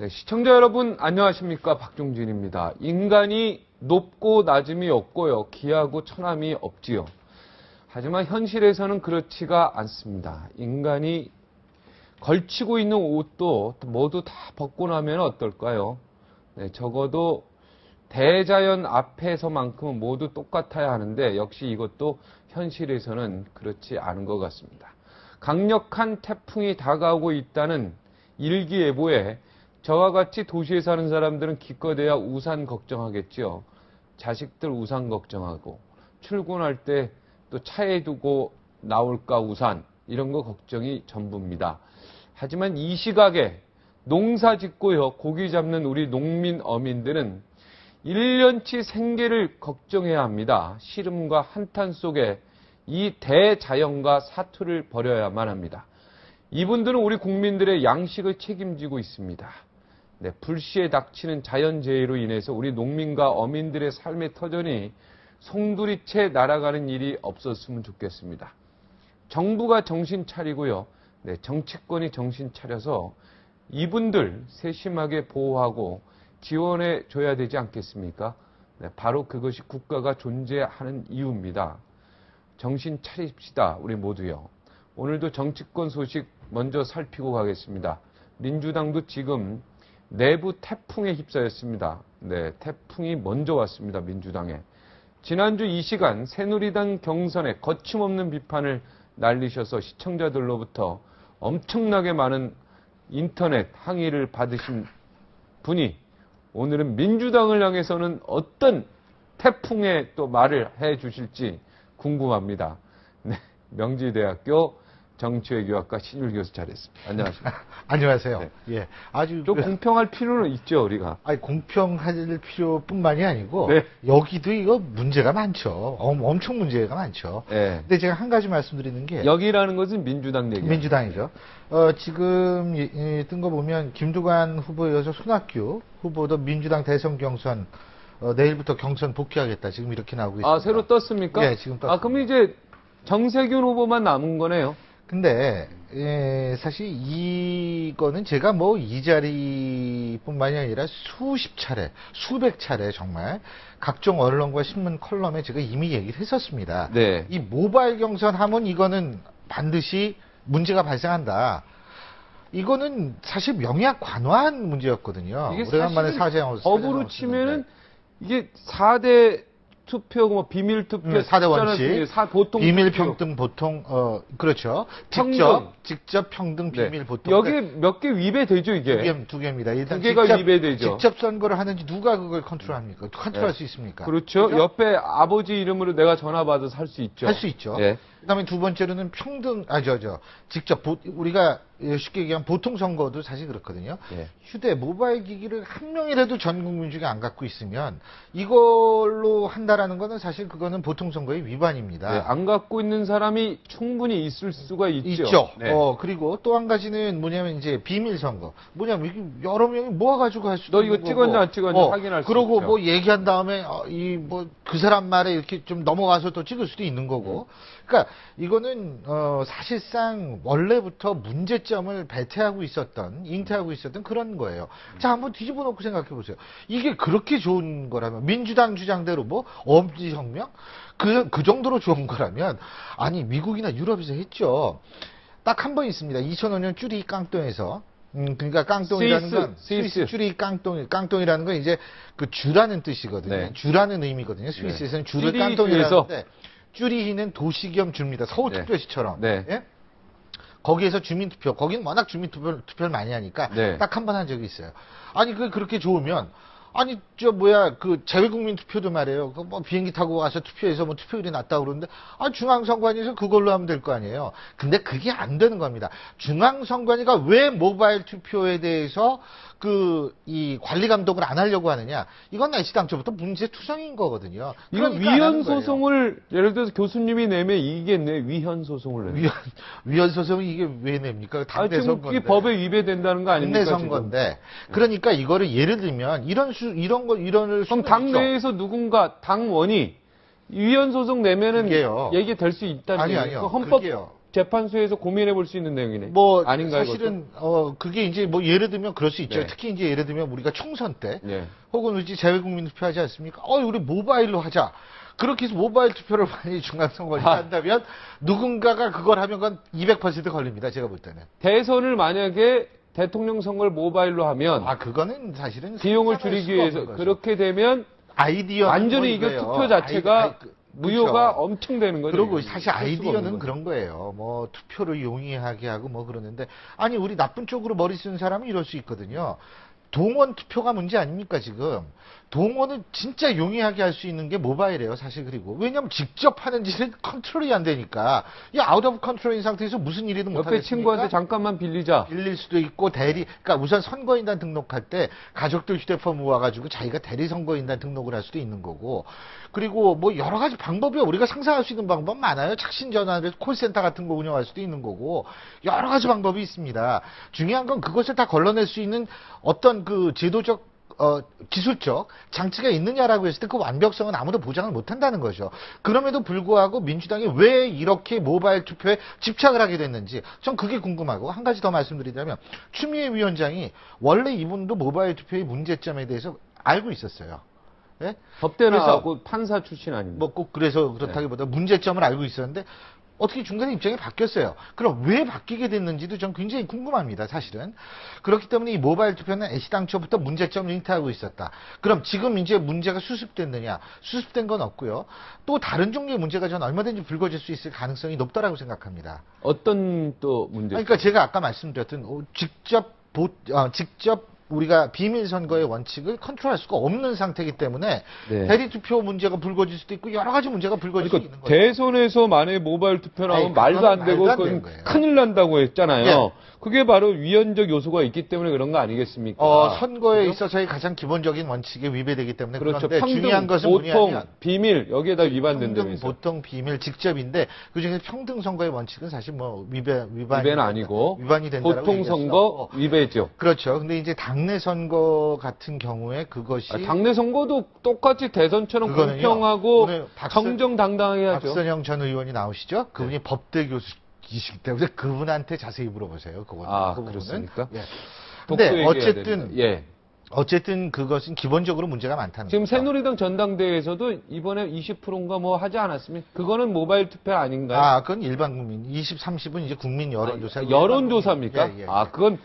네, 시청자 여러분 안녕하십니까, 박종진입니다. 인간이 높고 낮음이 없고요, 기하고 천함이 없지요. 하지만 현실에서는 그렇지가 않습니다. 인간이 걸치고 있는 옷도 모두 다 벗고 나면 어떨까요? 네, 적어도 대자연 앞에서만큼은 모두 똑같아야 하는데 역시 이것도 현실에서는 그렇지 않은 것 같습니다. 강력한 태풍이 다가오고 있다는 일기예보에 저와 같이 도시에 사는 사람들은 기껏해야 우산 걱정하겠죠. 자식들 우산 걱정하고, 출근할 때 또 차에 두고 나올까 우산, 이런 거 걱정이 전부입니다. 하지만 이 시각에 농사 짓고요, 고기 잡는 우리 농민 어민들은 1년치 생계를 걱정해야 합니다. 시름과 한탄 속에 이 대자연과 사투를 벌여야만 합니다. 이분들은 우리 국민들의 양식을 책임지고 있습니다. 네, 불시에 닥치는 자연재해로 인해서 우리 농민과 어민들의 삶의 터전이 송두리째 날아가는 일이 없었으면 좋겠습니다. 정부가 정신 차리고요, 네, 정치권이 정신 차려서 이분들 세심하게 보호하고 지원해 줘야 되지 않겠습니까? 네, 바로 그것이 국가가 존재하는 이유입니다. 정신 차립시다, 우리 모두요. 오늘도 정치권 소식 먼저 살피고 가겠습니다. 민주당도 지금 내부 태풍에 휩싸였습니다. 네, 태풍이 먼저 왔습니다, 민주당에. 지난주 이 시간 새누리당 경선에 거침없는 비판을 날리셔서 시청자들로부터 엄청나게 많은 인터넷 항의를 받으신 분이 오늘은 민주당을 향해서는 어떤 태풍의 또 말을 해 주실지 궁금합니다. 네, 명지대학교 정치외교학과 신율 교수 자리했습니다. 안녕하십니까. 안녕하세요. 네. 예, 아주 좀 공평할 필요는 있죠, 우리가. 아니, 공평할 필요뿐만이 아니고 네. 여기도 이거 문제가 많죠. 엄청 문제가 많죠. 네. 근데 제가 한 가지 말씀드리는 게 여기라는 것은 민주당 얘기예요. 민주당이죠. 지금 뜬 거 보면 김두관 후보에 이어서 손학규 후보도 민주당 대선 경선 내일부터 경선 복귀하겠다. 지금 이렇게 나오고 있습니다. 아, 새로 떴습니까? 네, 지금 떴습니다. 아, 그럼 이제 정세균 후보만 남은 거네요. 근데 사실 이거는 제가 뭐 이 자리뿐만이 아니라 수십 차례, 수백 차례 정말 각종 언론과 신문 컬럼에 제가 이미 얘기를 했었습니다. 네. 이 모바일 경선 하면 이거는 반드시 문제가 발생한다. 이거는 사실 명약 관화한 문제였거든요. 이게 오래간만에 법으로 치면은 이게 4대 투표, 뭐 비밀 투표, 4대 원칙, 보통 비밀 투표. 평등 보통 그렇죠. 평등. 직접 평등 비밀 네. 보통. 여기 몇 개 위배되죠, 이게? 두 개입니다. 일단 두 개가 위배되죠. 직접 선거를 하는지 누가 그걸 컨트롤합니까? 컨트롤할 네. 수 있습니까? 그렇죠. 그죠? 옆에 아버지 이름으로 내가 전화 받아서 할 수 있죠. 할 수 있죠. 예. 그다음에 두 번째로는 평등, 직접 우리가 쉽게 얘기하면 보통 선거도 사실 그렇거든요. 예. 모바일 기기를 한 명이라도 전 국민 중에 안 갖고 있으면 이걸로 한다라는 거는 사실 그거는 보통 선거의 위반입니다. 네, 안 갖고 있는 사람이 충분히 있을 수가 있죠. 있죠. 네. 그리고 또 한 가지는 뭐냐면 이제 비밀 선거. 뭐냐면 이게 여러 명이 모아가지고 할 수도 너 있는 이거 거고. 찍었냐 안 찍었냐 확인할 수 그러고 있죠. 뭐 얘기한 다음에 그 사람 말에 이렇게 좀 넘어가서 또 찍을 수도 있는 거고. 그러니까 이거는 사실상 원래부터 문제점을 잉태하고 있었던 그런 거예요. 자, 한번 뒤집어 놓고 생각해 보세요. 이게 그렇게 좋은 거라면 민주당 주장대로 뭐 엄지혁명 그 정도로 좋은 거라면 아니 미국이나 유럽에서 했죠. 딱 한 번 있습니다. 2005년 쭈리 깡통에서 그러니까 깡통이라는 건 스위스 쭈리 깡통이라는 건 이제 그 주라는 뜻이거든요. 네. 주라는 의미거든요. 스위스에서는 네. 주를 깡통이라고 하는데 쭈리히는 도시 겸 주입니다. 서울특별시처럼. 네. 예? 거기에서 주민투표, 거기는 워낙 주민투표를 많이 하니까 네. 딱 한 번 한 적이 있어요. 아니 그렇게 좋으면 아니 그 재외국민 투표도 말이에요. 그 뭐 비행기 타고 와서 투표해서 뭐 투표율이 낮다고 그러는데 중앙선관위에서 그걸로 하면 될 거 아니에요. 근데 그게 안 되는 겁니다. 중앙선관위가 왜 모바일 투표에 대해서 이 관리 감독을 안 하려고 하느냐? 이건 애시당초부터 문제투성인 거거든요. 이거 그러니까 위헌 소송을 예를 들어서 교수님이 내면 이기겠네. 위헌 소송을 내면. 위헌 소송이 이게 왜 냅니까? 당내 지금 선거인데. 이게 법에 위배된다는 거 아닙니까? 당내 선거인데. 그러니까 이거를 예를 들면 이런을 그럼 당내에서 누군가 당원이 위헌 소송 내면은 그게요. 얘기될 수 있다는 얘기예요. 아니요. 헌법 그게요. 재판소에서 고민해 볼 수 있는 내용이네. 뭐 아닌가요? 사실은 그게 이제 뭐 예를 들면 그럴 수 있죠. 네. 특히 이제 예를 들면 우리가 총선 때 예. 혹은 우리 재외국민 투표하지 않습니까? 우리 모바일로 하자. 그렇게 해서 모바일 투표를 많이 중앙선거에 한다면 누군가가 그걸 하면 그건 200% 걸립니다. 제가 볼 때는. 대선을 만약에 대통령 선거를 모바일로 하면 그거는 사실은 비용을 상상할 줄이기 수가 위해서 없는 거죠. 그렇게 되면 아이디어 완전히 이게 투표 자체가 무효가 엄청 되는 거죠. 그리고 이거는. 사실 할 수가 없는 아이디어는 거죠. 그런 거예요. 뭐 투표를 용이하게 하고 뭐 그러는데 아니 우리 나쁜 쪽으로 머리 쓰는 사람은 이럴 수 있거든요. 동원 투표가 문제 아닙니까 지금? 동원은 진짜 용이하게 할 수 있는 게 모바일이에요 사실. 그리고 왜냐면 직접 하는지는 컨트롤이 안 되니까 이 아웃 오브 컨트롤인 상태에서 무슨 일이든 못 옆에 하겠습니까? 친구한테 잠깐만 빌리자. 빌릴 수도 있고 그러니까 우선 선거인단 등록할 때 가족들 휴대폰 모아가지고 자기가 대리 선거인단 등록을 할 수도 있는 거고 그리고 뭐 여러 가지 방법이 우리가 상상할 수 있는 방법 많아요. 착신 전화를 콜센터 같은 거 운영할 수도 있는 거고 여러 가지 방법이 있습니다. 중요한 건 그것을 다 걸러낼 수 있는 어떤 그 제도적 기술적 장치가 있느냐라고 했을 때 그 완벽성은 아무도 보장을 못한다는 거죠. 그럼에도 불구하고 민주당이 왜 이렇게 모바일 투표에 집착을 하게 됐는지 전 그게 궁금하고 한 가지 더 말씀드리자면 추미애 위원장이 원래 이분도 모바일 투표의 문제점에 대해서 알고 있었어요. 예? 법대 그래서 나하고 판사 출신 아닙니까? 뭐 꼭 그래서 그렇다기보다 문제점을 알고 있었는데 어떻게 중간에 입장이 바뀌었어요. 그럼 왜 바뀌게 됐는지도 전 굉장히 궁금합니다. 사실은. 그렇기 때문에 이 모바일 투표는 애시당초부터 문제점을 잉태하고 있었다. 그럼 지금 이제 문제가 수습됐느냐? 수습된 건 없고요. 또 다른 종류의 문제가 전 얼마든지 불거질 수 있을 가능성이 높다라고 생각합니다. 어떤 또 문제? 그러니까 제가 아까 말씀드렸던 직접 우리가 비밀 선거의 원칙을 컨트롤할 수가 없는 상태이기 때문에 네. 대리 투표 문제가 불거질 수도 있고 여러 가지 문제가 불거질 수 있는 그러니까 거죠. 대선에서 만약에 모바일 투표 나오면 아니, 말도 안 그거는 되고 말도 안 그건 되는 거예요. 큰일 난다고 했잖아요. 예. 그게 바로 위헌적 요소가 있기 때문에 그런 거 아니겠습니까? 선거에 있어서의 가장 기본적인 원칙에 위배되기 때문에 그렇죠. 그런데 평등, 중요한 것은 보통, 뭐냐면 비밀 여기에다 위반된다고 평등, 해서. 보통, 비밀, 직접인데 그중에서 평등 선거의 원칙은 사실 뭐 위배는 아니고 위반이 된다라고 보통 얘기할 수는 선거 없고. 위배죠. 그렇죠. 근데 이제 당내 선거 같은 경우에 그것이 당내 선거도 똑같이 대선처럼 그거는요, 공평하고 오늘 정정당당하게 하죠. 박선영 전 의원이 나오시죠? 그분이 법대 교수이시기 때문에 그분한테 자세히 물어보세요. 그 부분은. 그렇습니까? 예. 독도 근데 얘기해야 어쨌든 됩니다. 예. 어쨌든 그것은 기본적으로 문제가 많다는 지금 거죠. 새누리당 전당대회에서도 이번에 20%인가 뭐 하지 않았습니까? 그거는 모바일 투표 아닌가요? 그건 일반 국민. 20, 30은 이제 국민 여론조사. 여론조사입니까? 예. 그건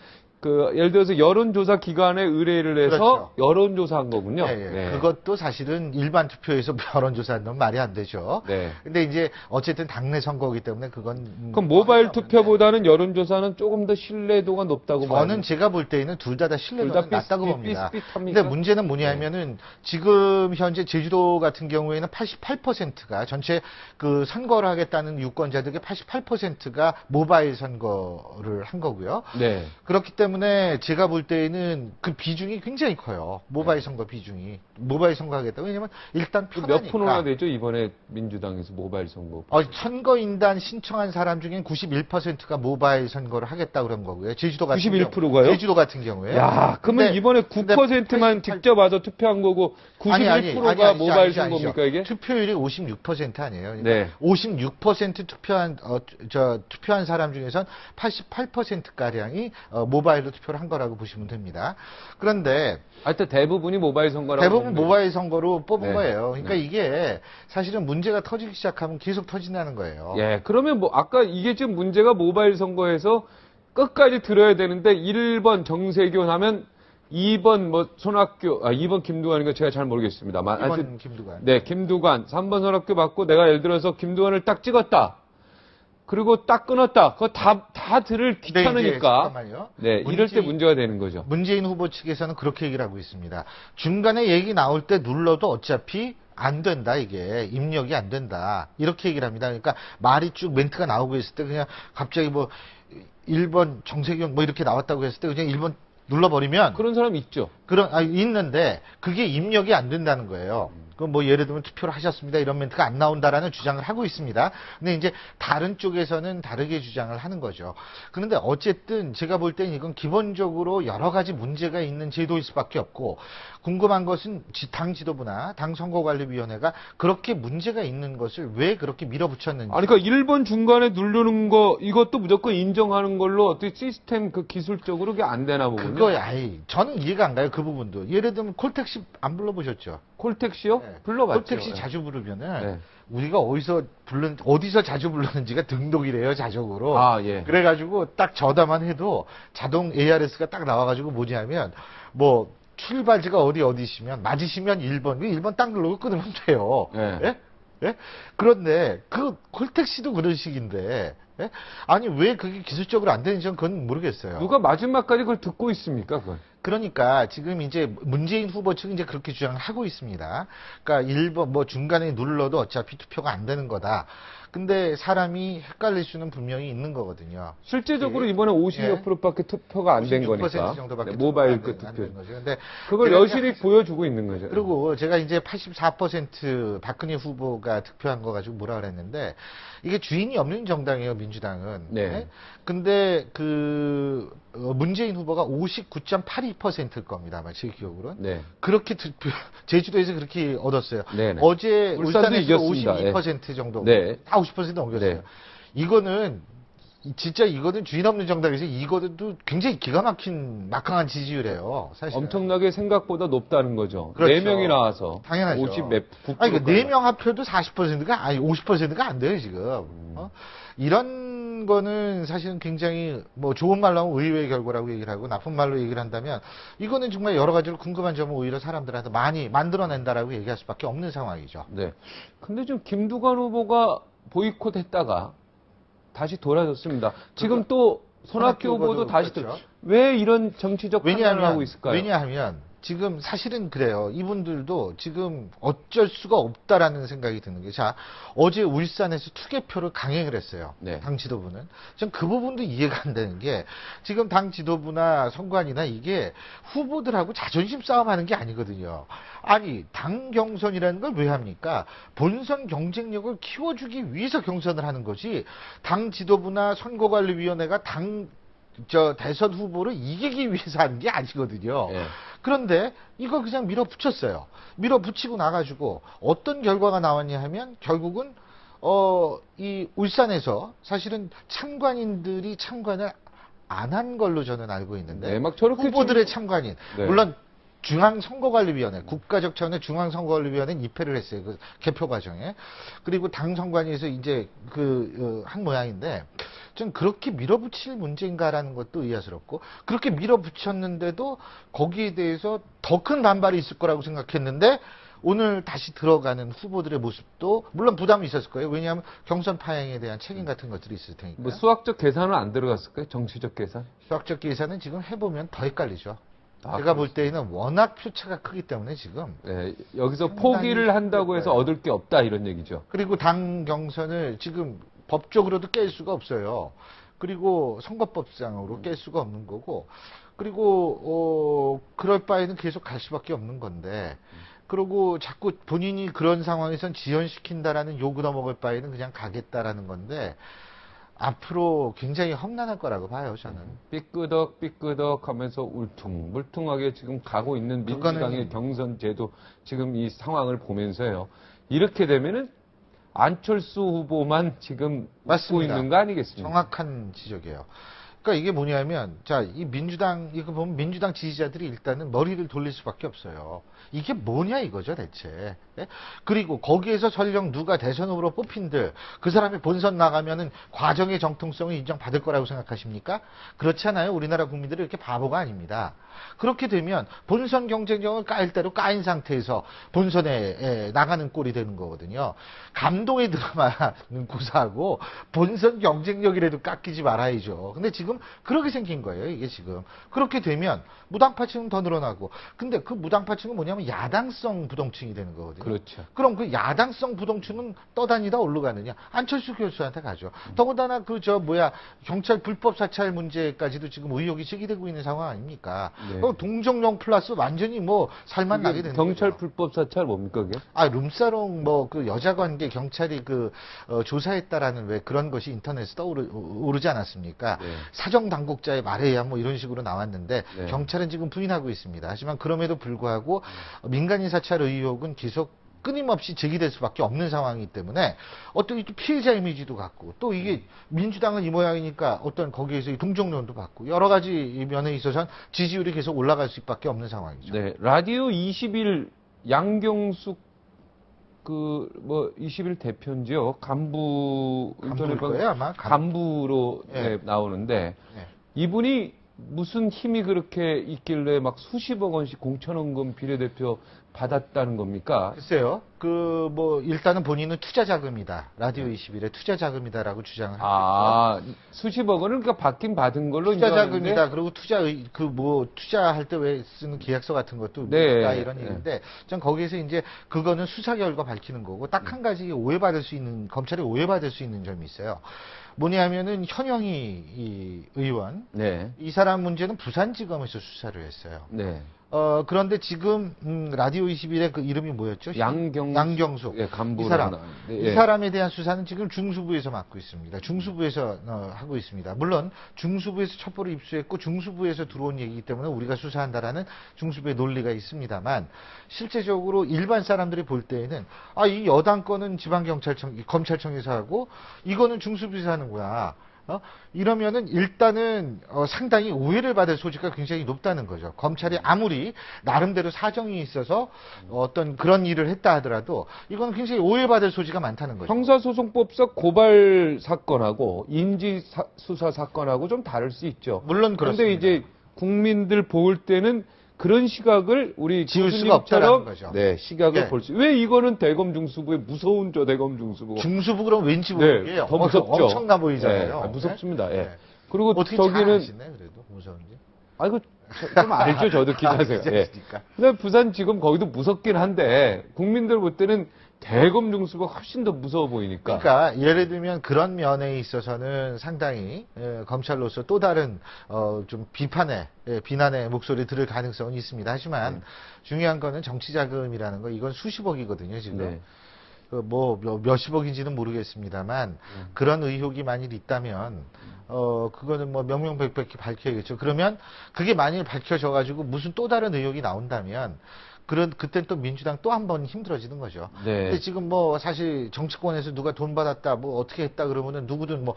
예를 들어서 여론조사 기관에 의뢰를 해서 그렇죠. 여론조사한 거군요. 예. 네. 그것도 사실은 일반 투표에서 여론조사하는 건 말이 안 되죠. 네. 근데 이제 어쨌든 당내 선거이기 때문에 그건 그럼 모바일 없는데. 투표보다는 여론조사는 조금 더 신뢰도가 높다고 봐요. 저는 제가 볼 때는 둘 다 신뢰도가 낮다고 봅니다. 비슷비슷합니까? 근데 문제는 뭐냐면은 지금 현재 제주도 같은 경우에는 88%가 전체 그 선거를 하겠다는 유권자들의 88%가 모바일 선거를 한 거고요. 네. 그렇기 때문에 제가 볼 때는 그 비중이 굉장히 커요. 모바일 선거 비중이. 모바일 선거 하겠다. 왜냐면 일단 편하니까. 몇 프로나 되죠? 이번에 민주당에서 모바일 선거. 선거인단 신청한 사람 중엔 91%가 모바일 선거를 하겠다 그런 거고요. 제주도 같은 91%가요? 제주도 같은 경우에. 야, 그러면 근데- 이번에 근데 9%만 88 직접 와서 투표한 거고 91%가 아니죠, 모바일 아니죠. 선거입니까 이게? 투표율이 56% 아니에요. 그러니까 네. 56% 투표한 사람 중에선 88% 가량이 모바일로 투표를 한 거라고 보시면 됩니다. 그런데 하여튼 대부분이 모바일 선거라고 대부분 보면 돼요. 모바일 선거로 뽑은 네. 거예요. 그러니까 네. 이게 사실은 문제가 터지기 시작하면 계속 터진다는 거예요. 예, 그러면 아까 이게 지금 문제가 모바일 선거에서 끝까지 들어야 되는데 1번 정세균 하면 2번 손학규, 2번 김두관인가 제가 잘 모르겠습니다만. 이번 김두관. 네, 김두관. 3번 손학규 받고 내가 예를 들어서 김두관을 딱 찍었다. 그리고 딱 끊었다. 그거 다 들을 근데 이제 귀찮으니까. 잠깐만요. 네, 이럴 때 문제가 되는 거죠. 문재인 후보 측에서는 그렇게 얘기를 하고 있습니다. 중간에 얘기 나올 때 눌러도 어차피 안 된다, 이게. 입력이 안 된다. 이렇게 얘기를 합니다. 그러니까 말이 쭉 멘트가 나오고 있을 때 그냥 갑자기 1번 정세균 이렇게 나왔다고 했을 때 그냥 1번 눌러버리면 그런 사람 있죠. 있는데 그게 입력이 안 된다는 거예요. 그 뭐 예를 들면 투표를 하셨습니다 이런 멘트가 안 나온다라는 주장을 하고 있습니다. 근데 이제 다른 쪽에서는 다르게 주장을 하는 거죠. 그런데 어쨌든 제가 볼 때는 이건 기본적으로 여러 가지 문제가 있는 제도일 수밖에 없고 궁금한 것은 당 지도부나 당 선거관리위원회가 그렇게 문제가 있는 것을 왜 그렇게 밀어붙였는지. 아니, 그러니까 1번 중간에 누르는 거 이것도 무조건 인정하는 걸로 어떻게 시스템 그 기술적으로 그게 안 되나 보군요. 그거야. 저는 이해가 안 가요. 그 부분도. 예를 들면 콜택시 안 불러보셨죠? 콜택시요? 네. 불러봤죠. 콜택시 네. 자주 부르면은 네. 우리가 어디서 자주 부르는지가 등록이래요, 자적으로. 아, 예. 그래가지고 딱 저다만 해도 자동 ARS가 딱 나와가지고 뭐냐면 뭐 출발지가 어디시면 맞으시면 1번, 1번 딱 누르고 끊으면 돼요. 네. 예? 예? 그런데 그 콜택시도 그런 식인데 예? 아니 왜 그게 기술적으로 안 되는지 그건 모르겠어요. 누가 마지막까지 그걸 듣고 있습니까, 그걸? 그러니까 지금 이제 문재인 후보 측은 이제 그렇게 주장을 하고 있습니다. 그러니까 1번 뭐 중간에 눌러도 어차피 투표가 안 되는 거다. 근데 사람이 헷갈릴 수는 분명히 있는 거거든요. 실제적으로 이번에 50몇 예. 프로밖에 투표가 안 된 56% 거니까. 정도밖에 네, 모바일 투표가 그 안 투표. 된 거죠. 근데 그걸 제가 여실히 보여주고 있는 거죠. 그리고 제가 이제 84% 박근혜 후보가 득표한 거 가지고 뭐라 그랬는데 이게 주인이 없는 정당이에요, 민주당은. 네. 네? 근데 문재인 후보가 59.82%일 겁니다, 아마 제 기억으로는. 네. 그렇게 제주도에서 그렇게 얻었어요. 네네. 어제 울산도 울산에서 이겼습니다. 52% 정도. 네. 다 50% 넘겼어요. 네. 이거는 진짜 이거는 주인 없는 정당에서 이거도 굉장히 기가 막힌 막강한 지지율이에요. 사실. 엄청나게 생각보다 높다는 거죠. 그렇죠. 4명이 나와서. 당연하죠. 50몇, 9%. 아니, 그 4명 합쳐도 40%가, 아니, 50%가 안 돼요, 지금. 이런 거는 사실은 굉장히, 뭐, 좋은 말로 하면 의외의 결과라고 얘기를 하고, 나쁜 말로 얘기를 한다면, 이거는 정말 여러 가지로 궁금한 점을 오히려 사람들한테 많이 만들어낸다라고 얘기할 수밖에 없는 상황이죠. 네. 근데 지금 김두관 후보가 보이콧 했다가 다시 돌아섰습니다. 지금 또 손학규 후보도 다시 그렇죠. 왜 이런 정치적 판단을 하고 있을까요? 왜냐하면 지금 사실은 그래요. 이분들도 지금 어쩔 수가 없다라는 생각이 드는 게, 자, 어제 울산에서 투개표를 강행을 했어요. 네. 당 지도부는. 전 그 부분도 이해가 안 되는 게, 지금 당 지도부나 선관위나 이게 후보들하고 자존심 싸움하는 게 아니거든요. 아니, 당 경선이라는 걸 왜 합니까? 본선 경쟁력을 키워주기 위해서 경선을 하는 거지, 당 지도부나 선거관리위원회가 대선 후보를 이기기 위해서 하는 게 아니거든요. 예. 그런데 이걸 그냥 밀어붙였어요. 밀어붙이고 나가지고 어떤 결과가 나왔냐 하면 결국은 이 울산에서 사실은 참관인들이 참관을 안 한 걸로 저는 알고 있는데, 네, 막 저렇게 후보들의 참관인, 네. 물론 중앙선거관리위원회, 국가적 차원의 중앙선거관리위원회는 입회를 했어요. 그 개표 과정에. 그리고 당 선관위에서 이제 한 모양인데, 좀 그렇게 밀어붙일 문제인가라는 것도 의아스럽고, 그렇게 밀어붙였는데도 거기에 대해서 더 큰 반발이 있을 거라고 생각했는데, 오늘 다시 들어가는 후보들의 모습도 물론 부담이 있었을 거예요. 왜냐하면 경선 파행에 대한 책임 같은 것들이 있을 테니까. 뭐 수학적 계산은 안 들어갔을까요? 정치적 계산? 수학적 계산은 지금 해보면 더 헷갈리죠. 아, 제가 볼 때에는 워낙 표차가 크기 때문에 지금. 네, 여기서 상당히 포기를 한다고 해서 거예요. 얻을 게 없다 이런 얘기죠. 그리고 당 경선을 지금 법적으로도 깰 수가 없어요. 그리고 선거법상으로 깰 수가 없는 거고, 그리고 그럴 바에는 계속 갈 수밖에 없는 건데, 그리고 자꾸 본인이 그런 상황에선 지연시킨다라는 욕을 넘어갈 바에는 그냥 가겠다라는 건데, 앞으로 굉장히 험난할 거라고 봐요, 저는. 삐끄덕 하면서 울퉁불퉁하게 지금 가고 있는 민주당의 그거는- 경선 제도 지금 이 상황을 보면서요. 이렇게 되면은 안철수 후보만 지금 웃고 맞습니다. 있는 거 아니겠습니까? 정확한 지적이에요. 그러니까 이게 뭐냐면, 자, 이 민주당, 이거 보면 민주당 지지자들이 일단은 머리를 돌릴 수밖에 없어요. 이게 뭐냐 이거죠, 대체. 예? 그리고 거기에서 설령 누가 대선 후보로 뽑힌들, 그 사람이 본선 나가면은 과정의 정통성을 인정받을 거라고 생각하십니까? 그렇지 않아요. 우리나라 국민들이 이렇게 바보가 아닙니다. 그렇게 되면 본선 경쟁력을 까일 대로 까인 상태에서 본선에 나가는 꼴이 되는 거거든요. 감동의 드라마는 고사하고 본선 경쟁력이라도 깎이지 말아야죠. 근데 지금 지금 그렇게 생긴 거예요, 이게 지금. 그렇게 되면 무당파층은 더 늘어나고. 근데 그 무당파층은 뭐냐면 야당성 부동층이 되는 거거든요. 그렇죠. 그럼 그 야당성 부동층은 떠다니다 어디로 가느냐? 안철수 교수한테 가죠. 더군다나 경찰 불법 사찰 문제까지도 지금 의혹이 제기되고 있는 상황 아닙니까? 네. 그럼 동정령 플러스 완전히 뭐 살만 나게 되는 경찰 거죠. 불법 사찰 뭡니까 그게? 룸사롱 그 여자 관계 경찰이 조사했다라는 왜 그런 것이 인터넷에 오르지 않았습니까? 네. 사정 당국자의 말에 의한 뭐 이런 식으로 나왔는데 네. 경찰은 지금 부인하고 있습니다. 하지만 그럼에도 불구하고 민간인 사찰 의혹은 계속 끊임없이 제기될 수밖에 없는 상황이기 때문에 어떤 피해자 이미지도 갖고 또 이게 민주당은 이 모양이니까 어떤 거기에서 이 동정론도 받고 여러 가지 면에 있어서는 지지율이 계속 올라갈 수밖에 없는 상황이죠. 네. 라디오 20일 양경숙 20일 대표인지요. 간부 간부일 거예요, 아마. 간부로 네. 나오는데 네. 이분이 무슨 힘이 그렇게 있길래 막 수십억 원씩 공천원금 비례대표 받았다는 겁니까? 글쎄요. 일단은 본인은 투자 자금이다. 라디오 21의 투자 자금이다라고 주장을 하고 있고요. 수십억 원은 그러니까 받긴 받은 걸로 투자 인정하는데 자금이다. 그리고 투자할 때 왜 쓰는 계약서 같은 것도 네. 있다 이런 얘기인데 전 거기에서 이제 그거는 수사 결과 밝히는 거고 딱 한 가지 검찰이 오해받을 수 있는 점이 있어요. 뭐냐면은 현영희 의원 네. 이 사람 문제는 부산지검에서 수사를 했어요. 네. 그런데 지금 라디오 21의 그 이름이 뭐였죠? 양경숙. 예, 간부로 이 사람. 네, 이 사람에 대한 수사는 지금 중수부에서 맡고 있습니다. 중수부에서 하고 있습니다. 물론 중수부에서 첩보를 입수했고 중수부에서 들어온 얘기이기 때문에 우리가 수사한다라는 중수부의 논리가 있습니다만 실제적으로 일반 사람들이 볼 때에는 이 여당 거는 검찰청에서 하고 이거는 중수부에서 하는구나. 이러면은 일단은 상당히 오해를 받을 소지가 굉장히 높다는 거죠. 검찰이 아무리 나름대로 사정이 있어서 어떤 그런 일을 했다 하더라도 이건 굉장히 오해받을 소지가 많다는 거죠. 형사소송법상 고발 사건하고 인지수사 사건하고 좀 다를 수 있죠. 물론 그렇습니다. 그런데 이제 국민들 볼 때는 그런 시각을 우리 지울 수가 없다는 거죠. 네, 시각을 예. 볼 수. 왜 이거는 대검 중수부의 무서운 대검 중수부. 중수부 그럼 왠지 네, 모르게 더 무섭죠. 엄청나 보이잖아요. 네, 무섭습니다. 예. 네. 그리고 어떻게 잘 저기는 아시네 그래도 무서운지. 좀 알죠. 저도 기자세요. 예. 기자시니까. 근데 부산지검 거기도 무섭긴 한데 국민들 볼 때는 대검 중수가 훨씬 더 무서워 보이니까. 그러니까 예를 들면 그런 면에 있어서는 상당히 검찰로서 또 다른 좀 비난의 목소리 들을 가능성은 있습니다. 하지만 중요한 거는 정치 자금이라는 거 이건 수십억이거든요 지금. 네. 몇십억인지는 모르겠습니다만 그런 의혹이 만일 있다면 그거는 뭐 명명백백히 밝혀야겠죠. 그러면 그게 만일 밝혀져가지고 무슨 또 다른 의혹이 나온다면 그땐 또 민주당 또 한 번 힘들어지는 거죠. 네. 근데 지금 사실 정치권에서 누가 돈 받았다, 어떻게 했다 그러면은 누구든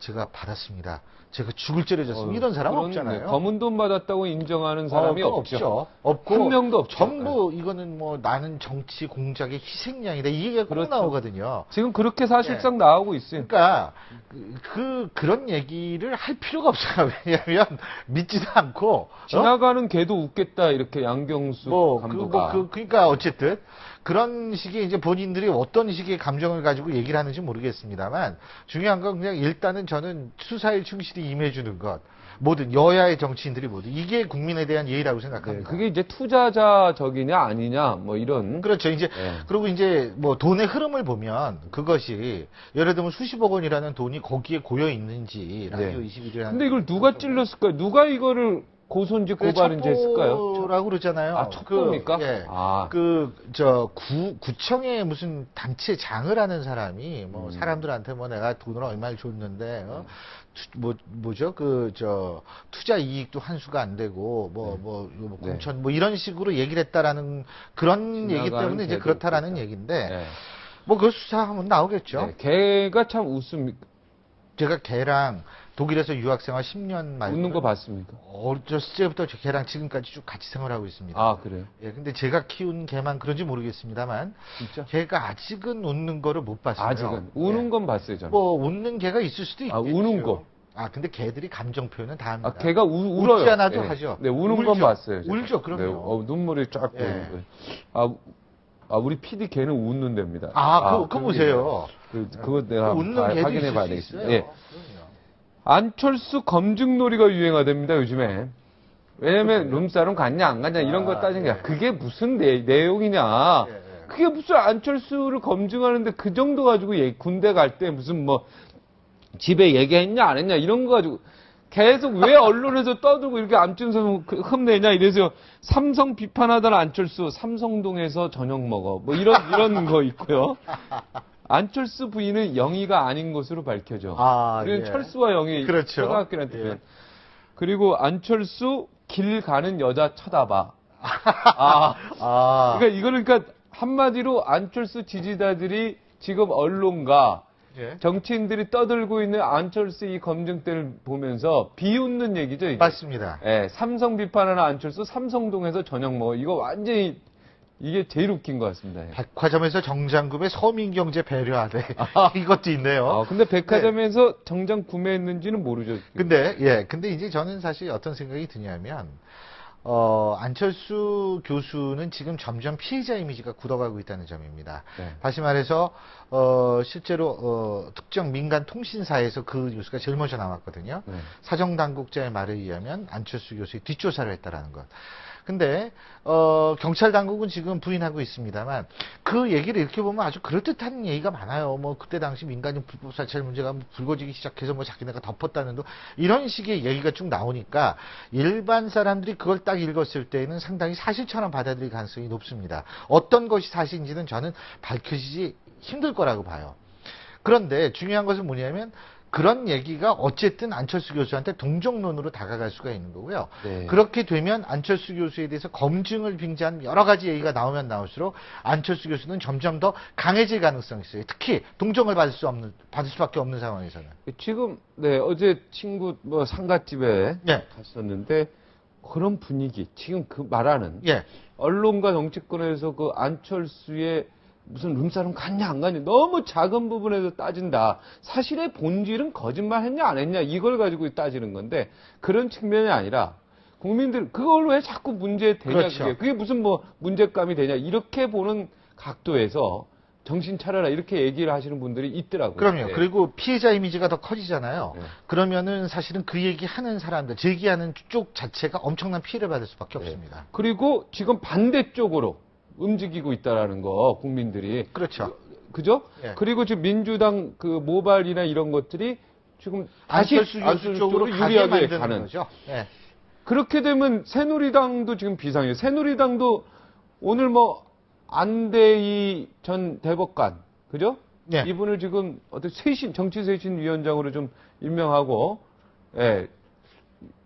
제가 받았습니다. 제가 죽을 죄를 졌습니다. 이런 사람은 없잖아요. 검은 돈 받았다고 인정하는 사람이 없죠. 없고. 한 명도 없죠. 전부 이거는 나는 정치 공작의 희생양이다. 이 얘기가 꼭 그렇죠. 나오거든요. 지금 그렇게 사실상 나오고 있어요. 그러니까 그런 얘기를 할 필요가 없어요. 왜냐하면 믿지도 않고 지나가는 개도 웃겠다 이렇게 양경수 간부가. 그러니까 어쨌든 그런 식의 이제 본인들이 어떤 식의 감정을 가지고 얘기를 하는지 모르겠습니다만 중요한 건 그냥 일단은 저는 수사에 충실히 임해주는 것. 모든 여야의 정치인들이 모두 이게 국민에 대한 예의라고 생각합니다. 그게 이제 투자자적이냐 아니냐 이런. 그렇죠. 이제 그리고 이제 돈의 흐름을 보면 그것이 예를 들면 수십억 원이라는 돈이 거기에 고여 있는지 라디오 21이라는. 근데 이걸 누가 찔렀을까요? 누가 이거를 고소인지 고발인지 했을까요? 첩보라고 그러잖아요. 첩보입니까? 구청에 무슨 단체 장을 하는 사람이 사람들한테 내가 돈을 얼마를 줬는데 투자 이익도 한 수가 안 되고 공천 이런 식으로 얘기를 했다라는 그런 얘기 때문에 이제 그렇다라는 얘기인데 그 수사하면 나오겠죠. 걔가 참 웃습니까? 제가 걔랑 독일에서 유학생활 10년 말고 웃는 거 봤습니까? 어렸을 때부터 걔랑 지금까지 쭉 같이 생활하고 있습니다. 아, 그래요? 예, 근데 제가 키운 걔만 그런지 모르겠습니다만 진짜? 걔가 아직은 웃는 거를 못 봤어요. 아직은 우는 건 봤어요, 저는. 웃는 개가 있을 수도 있겠죠. 우는 거. 근데 걔들이 감정 표현은 다 합니다. 걔가 울어요. 웃지 않아도 하죠. 네, 우는 울죠. 건 봤어요. 제가. 울죠, 그럼요. 눈물이 쫙 보이는 거예요. 우리 PD 걔는 웃는 데입니다. 그거 보세요. 그거 내가 웃는 개도 확인해 봐야 있을 수 되겠습니다. 있어요. 예. 안철수 검증놀이가 유행하답니다, 요즘에. 왜냐면 룸사롱 갔냐 안 갔냐 이런 거 따진 게 예. 그게 무슨 내용이냐. 예. 그게 무슨 안철수를 검증하는데 그 정도 가지고 군대 갈 때 무슨 뭐 집에 얘기했냐 안 했냐 이런 거 가지고 계속 왜 언론에서 떠들고 이렇게 안철수 흠내냐 이래서 삼성 비판하던 안철수 삼성동에서 저녁 먹어 뭐 이런 거 있고요. 안철수 부인은 영희가 아닌 것으로 밝혀져. 그리고 예. 철수와 영희 그렇죠. 초등학교한테 예. 그리고 안철수 길 가는 여자 쳐다봐. 그러니까 이거는 그러니까 한마디로 안철수 지지자들이 지금 언론과 예. 정치인들이 떠들고 있는 안철수 이 검증대를 보면서 비웃는 얘기죠. 이게. 맞습니다. 예, 삼성 비판하는 안철수 삼성동에서 저녁 먹어. 이거 완전히 이게 제일 웃긴 것 같습니다. 예. 백화점에서 정장급의 서민경제 배려하네. 이것도 있네요. 근데 백화점에서 정장 구매했는지는 모르죠. 근데 이제 저는 사실 어떤 생각이 드냐면, 안철수 교수는 지금 점점 피해자 이미지가 굳어가고 있다는 점입니다. 네. 다시 말해서, 실제로, 특정 민간 통신사에서 그 뉴스가 제일 먼저 나왔거든요. 네. 사정당국자의 말에 의하면 안철수 교수의 뒷조사를 했다라는 것. 근데 경찰 당국은 지금 부인하고 있습니다만 그 얘기를 이렇게 보면 아주 그럴듯한 얘기가 많아요. 뭐 그때 당시 민간인 불법 사찰 문제가 불거지기 시작해서 뭐 자기네가 덮었다는 도 이런 식의 얘기가 쭉 나오니까 일반 사람들이 그걸 딱 읽었을 때는 상당히 사실처럼 받아들일 가능성이 높습니다. 어떤 것이 사실인지는 저는 밝혀지지 힘들 거라고 봐요. 그런데 중요한 것은 뭐냐면 그런 얘기가 어쨌든 안철수 교수한테 동정론으로 다가갈 수가 있는 거고요. 네. 그렇게 되면 안철수 교수에 대해서 검증을 빙자한 여러 가지 얘기가 나오면 나올수록 안철수 교수는 점점 더 강해질 가능성이 있어요. 특히 동정을 받을 수밖에 없는 상황에서는. 지금 어제 친구 뭐 상가집에 예. 갔었는데 그런 분위기 지금 그 말하는 예. 언론과 정치권에서 그 안철수의 무슨 룸사롱 갔냐 안 갔냐 너무 작은 부분에서 따진다. 사실의 본질은 거짓말 했냐 안 했냐 이걸 가지고 따지는 건데 그런 측면이 아니라 국민들 그걸 왜 자꾸 문제 되냐 그렇죠. 그게 무슨 뭐 문제감이 되냐 이렇게 보는 각도에서 정신 차려라 이렇게 얘기를 하시는 분들이 있더라고요. 그럼요. 예. 그리고 피해자 이미지가 더 커지잖아요. 네. 그러면은 사실은 그 얘기 하는 사람들, 제기하는 쪽 자체가 엄청난 피해를 받을 수밖에 없습니다. 그리고 지금 반대쪽으로 움직이고 있다라는 거 국민들이 그렇죠. 그죠? 예. 그리고 지금 민주당 그 모발이나 이런 것들이 지금 다시 안철수 교수 쪽으로 가게 유리하게 만드는 가는 거죠. 예. 그렇게 되면 새누리당도 지금 비상이에요. 새누리당도 오늘 뭐 안대희 전 대법관 그죠? 예. 이분을 지금 어떤 정치쇄신위원장으로 좀 임명하고 예.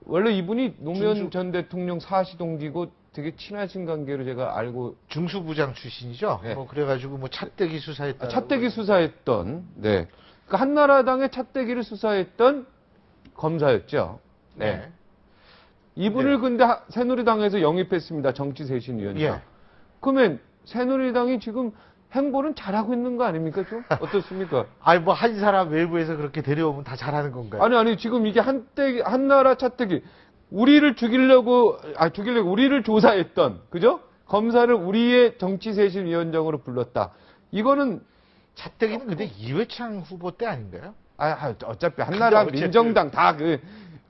원래 이분이 노무현 전 대통령 사시 동기고 되게 친하신 관계로 제가 알고 중수부장 출신이죠. 네. 뭐 그래가지고 뭐 찻대기 수사했다. 찻대기 수사했던 네. 그러니까 한나라당의 찻대기를 수사했던 검사였죠. 네. 네. 이분을 근데 새누리당에서 영입했습니다. 정치쇄신위원장. 예. 그러면 새누리당이 지금 행보는 잘하고 있는 거 아닙니까 좀? 어떻습니까? 아니 뭐 한 사람 외부에서 그렇게 데려오면 다 잘하는 건가요? 아니 지금 이게 한나라 찻대기 우리를 죽이려고 우리를 조사했던 그죠? 검사를 우리의 정치쇄신위원장으로 불렀다. 이거는 찻대기는 근데 이회창 후보 때 아닌가요? 어차피 한나라 어쨌든. 민정당 다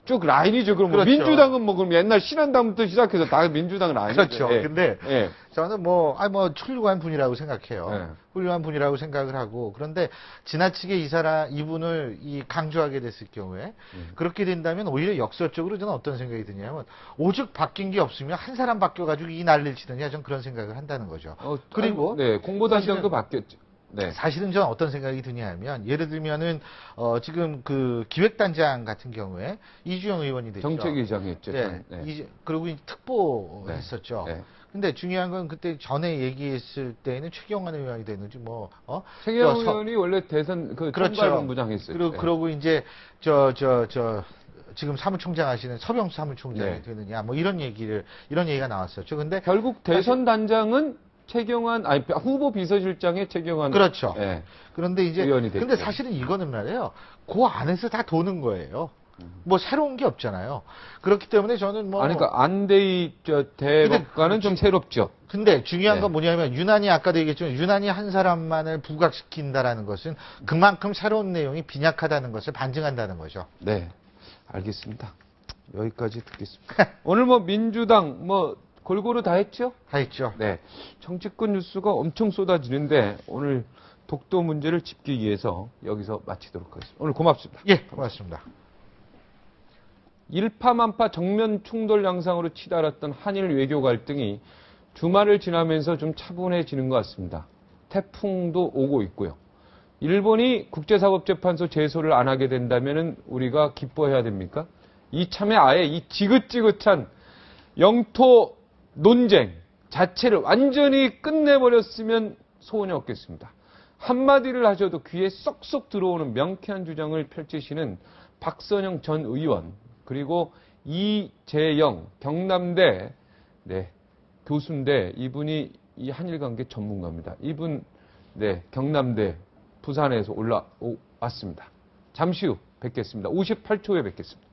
쭉 라인이죠. 그럼 뭐 그렇죠. 민주당은 뭐 그럼 옛날 신한당부터 시작해서 다 민주당 라인이죠. 그렇죠. 예. 근데 예. 저는 뭐 훌륭한 분이라고 생각해요. 네. 훌륭한 분이라고 생각을 하고 그런데 지나치게 이분을 강조하게 됐을 경우에 그렇게 된다면 오히려 역설적으로 저는 어떤 생각이 드냐면 오죽 바뀐 게 없으면 한 사람 바뀌어가지고 이 난리를 치느냐 전 그런 생각을 한다는 거죠. 그리고 네 공보단장도 사실은- 바뀌었죠. 네. 사실은 저는 어떤 생각이 드냐면 예를 들면은 지금 그 기획단장 같은 경우에 이주영 의원이 됐죠. 정책위장이었죠. 네. 네. 그리고 특보 네. 했었죠. 네. 근데 중요한 건 그때 전에 얘기했을 때는 최경환 의원이 됐는지 최경환 저 서- 의원이 원래 대선 그렇죠. 총괄본부장 했어요. 네. 그러고 이제 지금 사무총장 하시는 서병수 사무총장이 네. 되느냐 뭐 이런 얘기가 나왔었죠. 근데 결국 대선 단장은 후보 비서실장의 최경환. 그렇죠. 네. 그런데 이제 의원이 됐죠. 근데 사실은 이거는 말이에요. 그 안에서 다 도는 거예요. 뭐 새로운 게 없잖아요. 그렇기 때문에 저는 뭐 그러니까 안대희 대법관은 좀 새롭죠. 근데 중요한 네. 건 뭐냐면 유난히 아까도 얘기했지만 유난히 한 사람만을 부각시킨다라는 것은 그만큼 새로운 내용이 빈약하다는 것을 반증한다는 거죠. 네. 알겠습니다. 여기까지 듣겠습니다. 오늘 뭐 민주당 뭐 골고루 다 했죠? 다 있죠. 네. 정치권 뉴스가 엄청 쏟아지는데 오늘 독도 문제를 짚기 위해서 여기서 마치도록 하겠습니다. 오늘 고맙습니다. 예, 고맙습니다. 일파만파 정면 충돌 양상으로 치달았던 한일 외교 갈등이 주말을 지나면서 좀 차분해지는 것 같습니다. 태풍도 오고 있고요. 일본이 국제사법재판소 제소를 안 하게 된다면 우리가 기뻐해야 됩니까? 이참에 아예 이 지긋지긋한 영토 논쟁 자체를 완전히 끝내버렸으면 소원이 없겠습니다. 한마디를 하셔도 귀에 쏙쏙 들어오는 명쾌한 주장을 펼치시는 박선영 전 의원, 그리고 이재영 경남대 교수인데 이분이 이 한일관계 전문가입니다. 이분 경남대 부산에서 올라왔습니다. 잠시 후 뵙겠습니다. 58초에 뵙겠습니다.